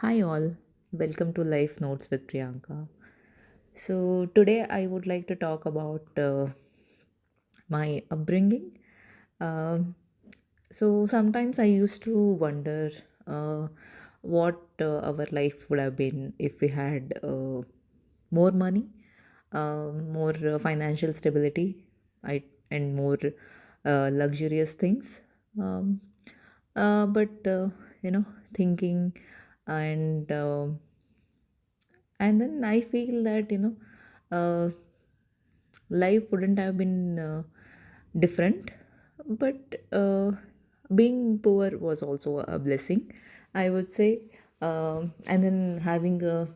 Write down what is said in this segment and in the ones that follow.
Hi, all. Welcome to Life Notes with Priyanka. So, today I would like to talk about my upbringing. Um, sometimes I used to wonder what our life would have been if we had more money, more financial stability, and more luxurious things. Um, but thinking and and then I feel that uh, life wouldn't have been different, but being poor was also a blessing, I would say. And then having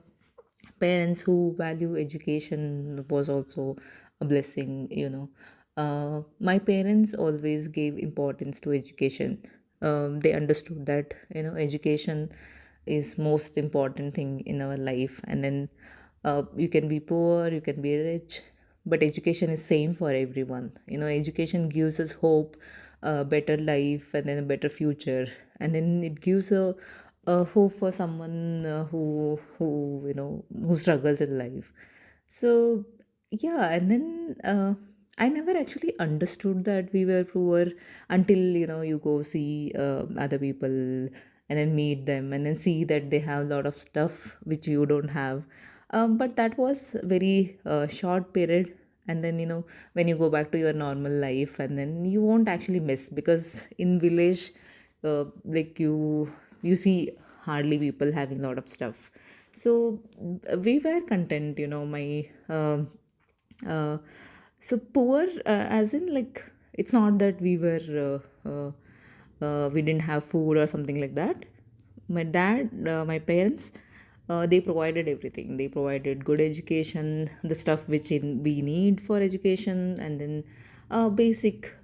parents who value education was also a blessing. My parents always gave importance to education. They understood that education is most important thing in our life, and then you can be poor, you can be rich, but education is same for everyone. Education gives us hope, a better life, and then a better future, and then it gives a hope for someone who struggles in life. So yeah, and then I never actually understood that we were poor until you go see other people and then meet them and then see that they have a lot of stuff which you don't have. But that was very short period, and then when you go back to your normal life, and then you won't actually miss, because in village like you see hardly people having a lot of stuff. So we were content, my uh, so poor, as in, like, it's not that we were we didn't have food or something like that. My parents, they provided everything. They provided good education, the stuff which we need for education, and then basic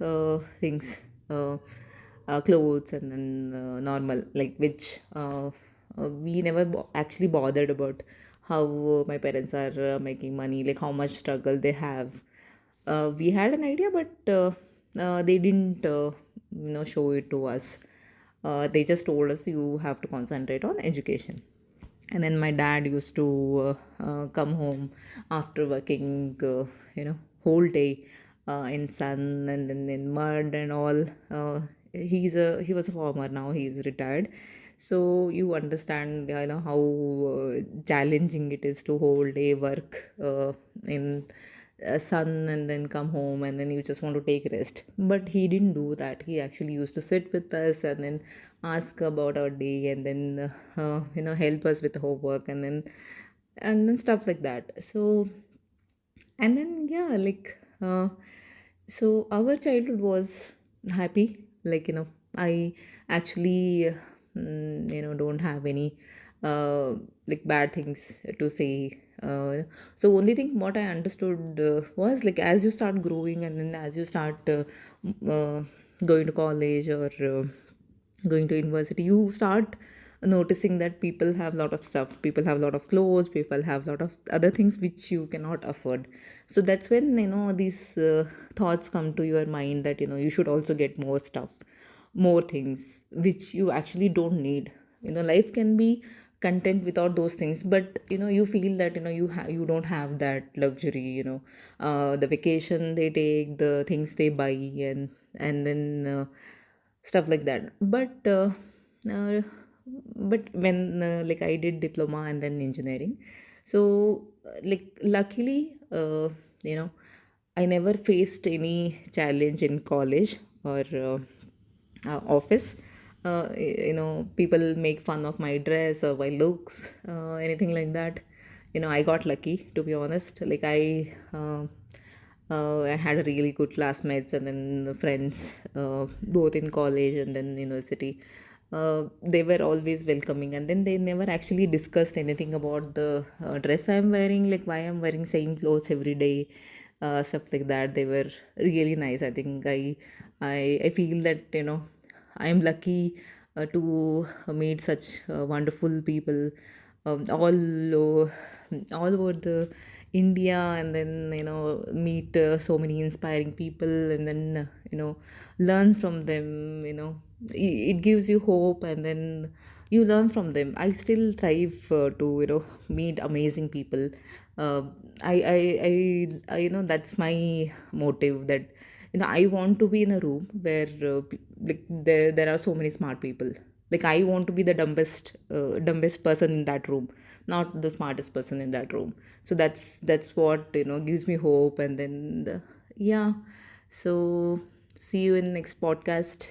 things, clothes, and then normal, like, which we never actually bothered about how my parents are making money, like how much struggle they have. We had an idea, but they didn't show it to us. They just told us you have to concentrate on education. And then my dad used to come home after working whole day in sun and then in mud and all. He was a farmer, now he's retired. So you understand how challenging it is to whole day work in sun and then come home and then you just want to take rest. But he didn't do that. He actually used to sit with us and then ask about our day, and then help us with homework, and then stuff like that. So, and then yeah, like, so our childhood was happy. Like, I actually don't have any like bad things to say. So only thing what I understood was, like, as you start growing, and then as you start going to college, or going to university, you start noticing that people have a lot of stuff, people have a lot of clothes, people have a lot of other things which you cannot afford. So that's when these thoughts come to your mind, that you should also get more stuff, more things which you actually don't need. Life can be content without those things, but you feel that you don't have that luxury. The vacation they take, the things they buy, and then stuff like that. Uh, but when like, I did diploma and then engineering. So like, luckily, I never faced any challenge in college or office. People make fun of my dress or my looks, anything like that. I got lucky, to be honest. Like, I had a really good classmates, and then the friends, both in college and then university. They were always welcoming, and then they never actually discussed anything about the dress I'm wearing, like why I'm wearing same clothes every day, stuff like that. They were really nice. I think I feel that I'm lucky to meet such wonderful people, all over the India, and then meet so many inspiring people, and then learn from them. It gives you hope, and then you learn from them. I still thrive to meet amazing people. uh, that's my motive, that I want to be in a room where like there are so many smart people. Like I want to be the dumbest person in that room, not the smartest person in that room. So that's what gives me hope. And then yeah, so see you in next podcast.